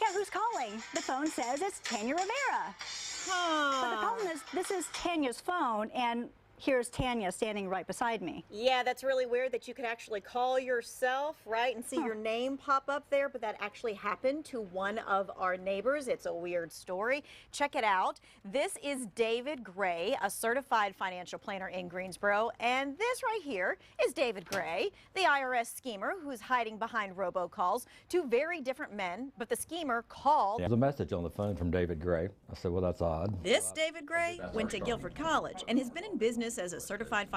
out who's calling. The phone says it's Tanya Rivera. But the problem is, this is Tanya's phone, and here's Tanya standing right beside me. Yeah, that's really weird that you could actually call yourself, right, and see your name pop up there, but that actually happened to one of our neighbors. It's a weird story. Check it out. This is David Gray, a certified financial planner in Greensboro, and this right here is David Gray, the IRS schemer who's hiding behind robocalls. Two very different men, but the schemer called. There's a message on the phone from David Gray. I said, well, that's odd. This David Gray went to Guilford College and has been in business as a certified.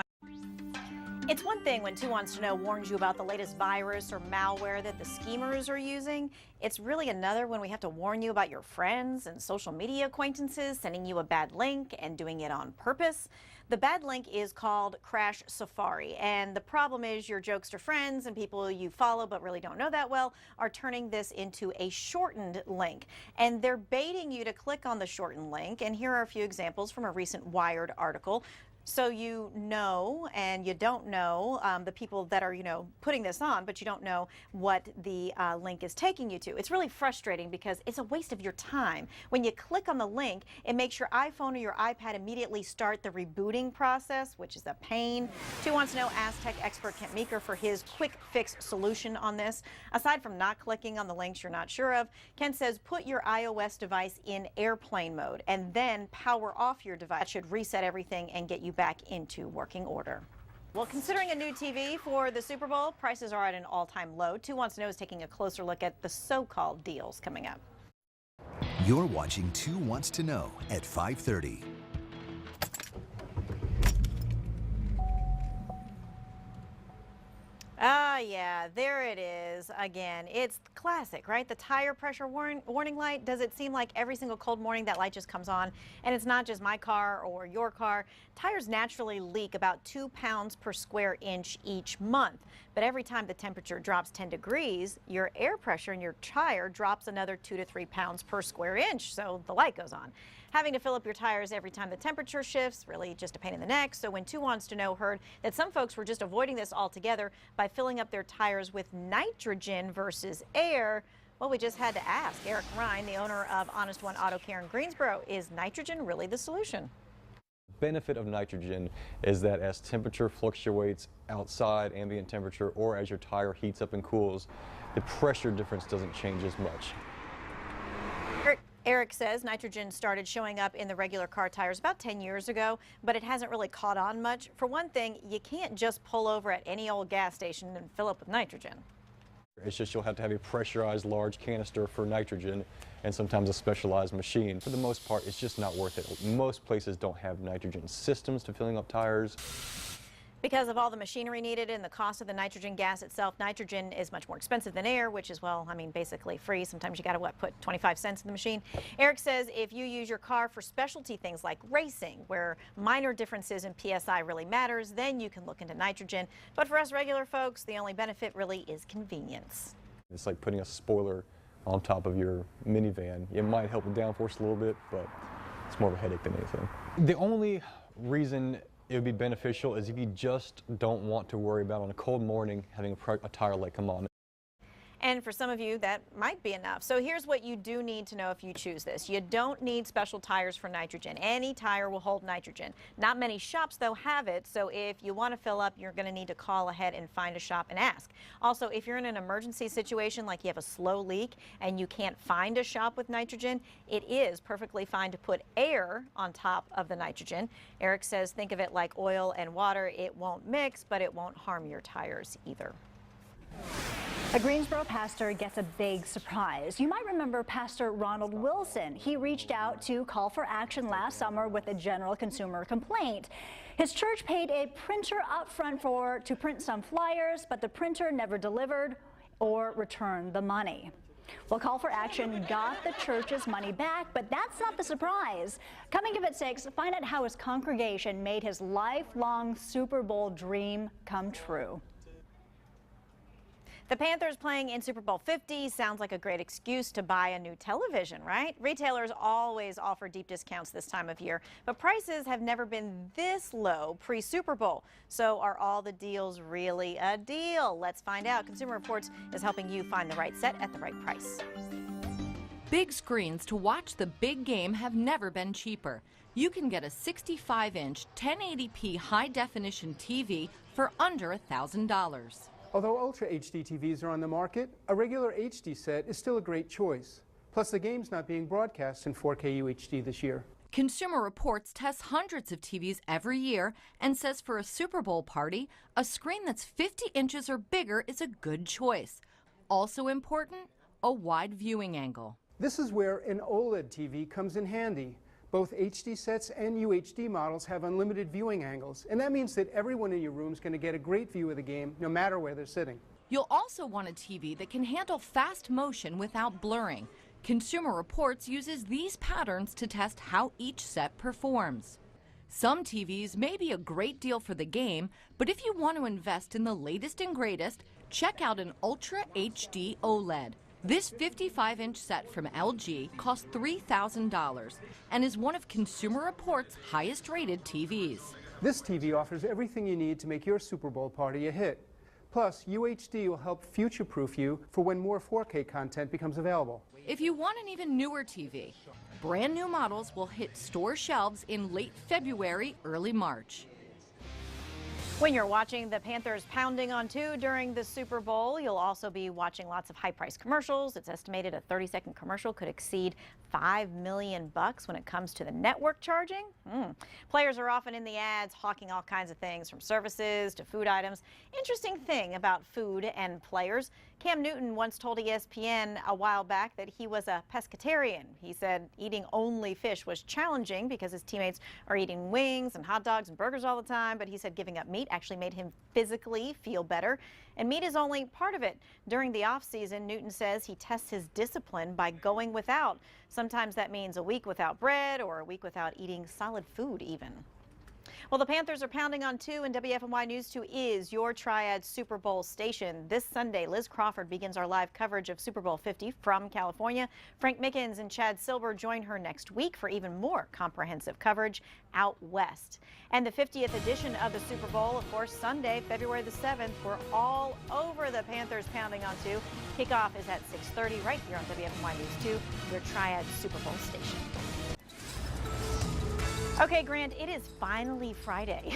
It's one thing when 2 Wants to Know warns you about the latest virus or malware that the schemers are using. It's really another when we have to warn you about your friends and social media acquaintances sending you a bad link and doing it on purpose. The bad link is called Crash Safari, and the problem is your jokester friends and people you follow but really don't know that well are turning this into a shortened link, and they're baiting you to click on the shortened link. And here are a few examples from a recent Wired article. So you know and you don't know the people that are, putting this on, but you don't know what the link is taking you to. It's really frustrating because it's a waste of your time. When you click on the link, it makes your iPhone or your iPad immediately start the rebooting process, which is a pain. 2 Wants to Know asked tech expert Kent Meeker for his quick fix solution on this. Aside from not clicking on the links you're not sure of, Kent says put your iOS device in airplane mode and then power off your device. That should reset everything and get you back into working order. Well, considering a new TV for the Super Bowl, prices are at an all-time low. 2 Wants to Know is taking a closer look at the so-called deals coming up. You're watching 2 Wants to Know at 5:30. Yeah, there it is again. It's classic, right? The tire pressure warning light. Does it seem like every single cold morning that light just comes on? And it's not just my car or your car. Tires naturally leak about 2 pounds per square inch each month. But every time the temperature drops 10 degrees, your air pressure in your tire drops another 2 to 3 pounds per square inch. So the light goes on. Having to fill up your tires every time the temperature shifts, really just a pain in the neck. So when 2 Wants to Know heard that some folks were just avoiding this altogether by filling up their tires with nitrogen versus air, well, we just had to ask. Eric Ryan, the owner of Honest One Auto Care in Greensboro, is nitrogen really the solution? The benefit of nitrogen is that as temperature fluctuates outside ambient temperature or as your tire heats up and cools, the pressure difference doesn't change as much. Eric says nitrogen started showing up in the regular car tires about 10 years ago, but it hasn't really caught on much. For one thing, you can't just pull over at any old gas station and fill up with nitrogen. It's just you'll have to have a pressurized large canister for nitrogen and sometimes a specialized machine. For the most part, it's just not worth it. Most places don't have nitrogen systems to filling up tires. Because of all the machinery needed and the cost of the nitrogen gas itself, nitrogen is much more expensive than air, which is, well, I mean, basically free. Sometimes you got to, put 25 cents in the machine. Eric says if you use your car for specialty things like racing, where minor differences in PSI really matters, then you can look into nitrogen. But for us regular folks, the only benefit really is convenience. It's like putting a spoiler on top of your minivan. It might help the downforce a little bit, but it's more of a headache than anything. The only reason it would be beneficial is if you just don't want to worry about on a cold morning having a tire light come on. And for some of you, that might be enough. So here's what you do need to know if you choose this. You don't need special tires for nitrogen. Any tire will hold nitrogen. Not many shops, though, have it. So if you want to fill up, you're going to need to call ahead and find a shop and ask. Also, if you're in an emergency situation, like you have a slow leak and you can't find a shop with nitrogen, it is perfectly fine to put air on top of the nitrogen. Eric says think of it like oil and water. It won't mix, but it won't harm your tires either. A Greensboro pastor gets a big surprise. You might remember Pastor Ronald Wilson. He reached out to Call for Action last summer with a general consumer complaint. His church paid a printer up front to print some flyers, but the printer never delivered or returned the money. Well, Call for Action got the church's money back, but that's not the surprise. Coming up at 6, find out how his congregation made his lifelong Super Bowl dream come true. The Panthers playing in Super Bowl 50 sounds like a great excuse to buy a new television, right? Retailers always offer deep discounts this time of year, but prices have never been this low pre-Super Bowl. So are all the deals really a deal? Let's find out. Consumer Reports is helping you find the right set at the right price. Big screens to watch the big game have never been cheaper. You can get a 65-inch 1080p high-definition TV for under $1,000. Although Ultra HD TVs are on the market, a regular HD set is still a great choice. Plus, the game's not being broadcast in 4K UHD this year. Consumer Reports tests hundreds of TVs every year and says for a Super Bowl party, a screen that's 50 inches or bigger is a good choice. Also important, a wide viewing angle. This is where an OLED TV comes in handy. Both HD sets and UHD models have unlimited viewing angles, and that means that everyone in your room is going to get a great view of the game, no matter where they're sitting. You'll also want a TV that can handle fast motion without blurring. Consumer Reports uses these patterns to test how each set performs. Some TVs may be a great deal for the game, but if you want to invest in the latest and greatest, check out an Ultra HD OLED. This 55-inch set from LG costs $3,000 and is one of Consumer Reports' highest-rated TVs. This TV offers everything you need to make your Super Bowl party a hit. Plus, UHD will help future-proof you for when more 4K content becomes available. If you want an even newer TV, brand new models will hit store shelves in late February, early March. When you're watching the Panthers pounding on two during the Super Bowl, you'll also be watching lots of high-priced commercials. It's estimated a 30-second commercial could exceed $5 million when it comes to the network charging. Players are often in the ads hawking all kinds of things from services to food items. Interesting thing about food and players, Cam Newton once told ESPN a while back that he was a pescatarian. He said eating only fish was challenging because his teammates are eating wings and hot dogs and burgers all the time, but he said giving up meat actually made him physically feel better. And meat is only part of it. During the off-season, Newton says he tests his discipline by going without. Sometimes that means a week without bread or a week without eating solid food even. Well, the Panthers are pounding on two, and WFMY News 2 is your Triad Super Bowl station. This Sunday, Liz Crawford begins our live coverage of Super Bowl 50 from California. Frank Mickens and Chad Silber join her next week for even more comprehensive coverage out west. And the 50th edition of the Super Bowl, of course, Sunday, February the 7th. We're all over the Panthers pounding on two. Kickoff is at 6:30 right here on WFMY News 2, your Triad Super Bowl station. Okay, Grant, it is finally Friday.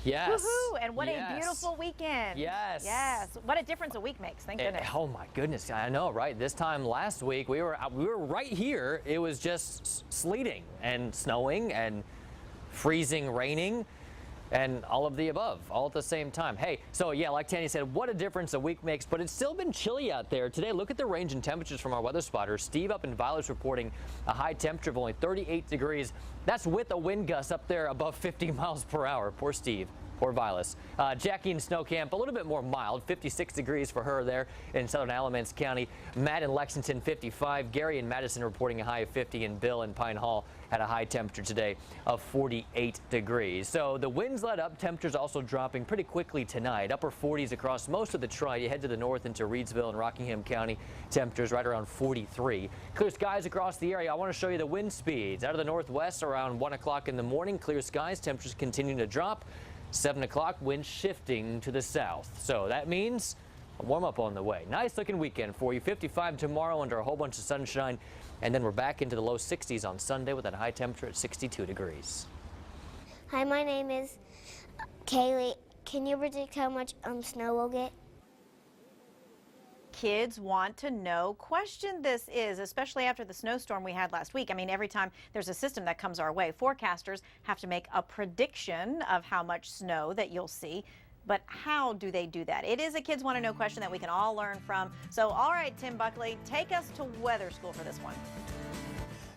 Yes. Woohoo! And what a beautiful weekend. Yes. Yes. What a difference a week makes. Thank goodness. Oh my goodness, I know, right? This time last week we were right here. It was just sleeting and snowing and freezing, raining, and all of the above, all at the same time. Hey, so yeah, like Tanny said, what a difference a week makes, but it's still been chilly out there. Today, look at the range in temperatures from our weather spotter. Steve up in Violet's reporting a high temperature of only 38 degrees. That's with a wind gust up there above 50 miles per hour. Poor Steve. Poor Vilas. Jackie in Snow Camp, a little bit more mild, 56 degrees for her there in southern Alamance County. Matt in Lexington, 55. Gary in Madison reporting a high of 50, and Bill in Pine Hall had a high temperature today of 48 degrees. So the winds let up, temperatures also dropping pretty quickly tonight. Upper 40s across most of the Tri. You head to the north into Reedsville and Rockingham County, temperatures right around 43. Clear skies across the area. I want to show you the wind speeds. Out of the northwest around 1 o'clock in the morning, clear skies, temperatures continuing to drop. 7 o'clock, wind shifting to the south. So that means a warm up on the way. Nice looking weekend for you. 55 tomorrow under a whole bunch of sunshine. And then we're back into the low 60s on Sunday with that high temperature at 62 degrees. Hi, my name is Kaylee. Can you predict how much snow we'll get? Kids want to know question this is, especially after the snowstorm we had last week. I mean, every time there's a system that comes our way, forecasters have to make a prediction of how much snow that you'll see. But how do they do that? It is a kids want to know question that we can all learn from. So, all right, Tim Buckley, take us to weather school for this one.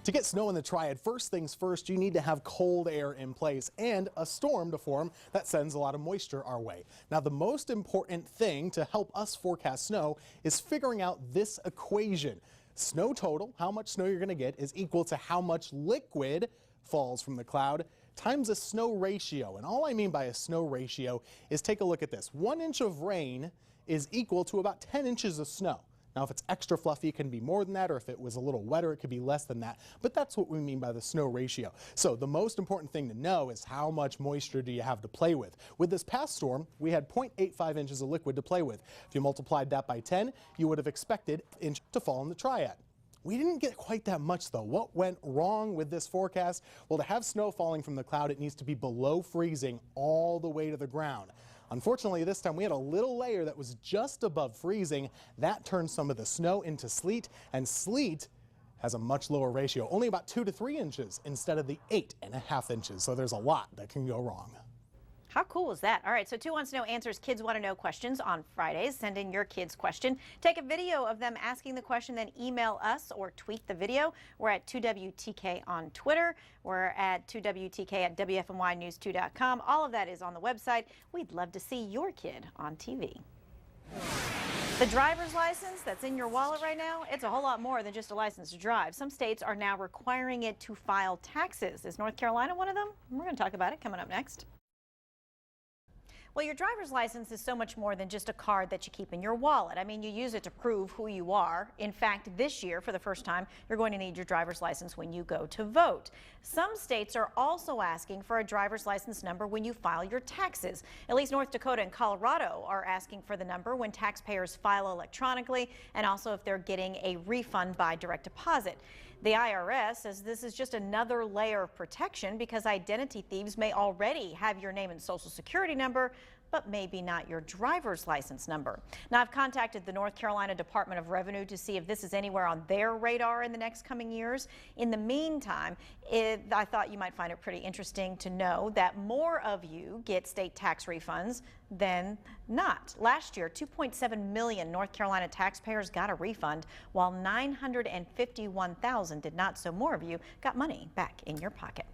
To get snow in the Triad, first things first, you need to have cold air in place and a storm to form that sends a lot of moisture our way. Now, the most important thing to help us forecast snow is figuring out this equation. Snow total, how much snow you're going to get, is equal to how much liquid falls from the cloud times a snow ratio. And all I mean by a snow ratio is, take a look at this. 1 inch of rain is equal to about 10 inches of snow. Now, if it's extra fluffy, it can be more than that, or if it was a little wetter, it could be less than that. But that's what we mean by the snow ratio. So the most important thing to know is how much moisture do you have to play with. With this past storm, we had 0.85 inches of liquid to play with. If you multiplied that by 10, you would have expected an inch to fall in the Triad. We didn't get quite that much though. What went wrong with this forecast? Well, to have snow falling from the cloud, it needs to be below freezing all the way to the ground. Unfortunately, this time we had a little layer that was just above freezing. That turned some of the snow into sleet, and sleet has a much lower ratio, only about 2 to 3 inches instead of the 8.5 inches. So there's a lot that can go wrong. How cool is that? All right, so 2 Wants to Know answers Kids Want to Know questions on Fridays. Send in your kid's question. Take a video of them asking the question, then email us or tweet the video. We're at 2WTK on Twitter. We're at 2WTK at WFNYnews2.com. All of that is on the website. We'd love to see your kid on TV. The driver's license that's in your wallet right now, it's a whole lot more than just a license to drive. Some states are now requiring it to file taxes. Is North Carolina one of them? We're going to talk about it coming up next. Well, your driver's license is so much more than just a card that you keep in your wallet. I mean, you use it to prove who you are. In fact, this year, for the first time, you're going to need your driver's license when you go to vote. Some states are also asking for a driver's license number when you file your taxes. At least North Dakota and Colorado are asking for the number when taxpayers file electronically, and also if they're getting a refund by direct deposit. The IRS says this is just another layer of protection because identity thieves may already have your name and social security number, but maybe not your driver's license number. Now, I've contacted the North Carolina Department of Revenue to see if this is anywhere on their radar in the next coming years. In the meantime, I thought you might find it pretty interesting to know that more of you get state tax refunds than not. Last year, 2.7 million North Carolina taxpayers got a refund, while 951,000 did not, so more of you got money back in your pocket.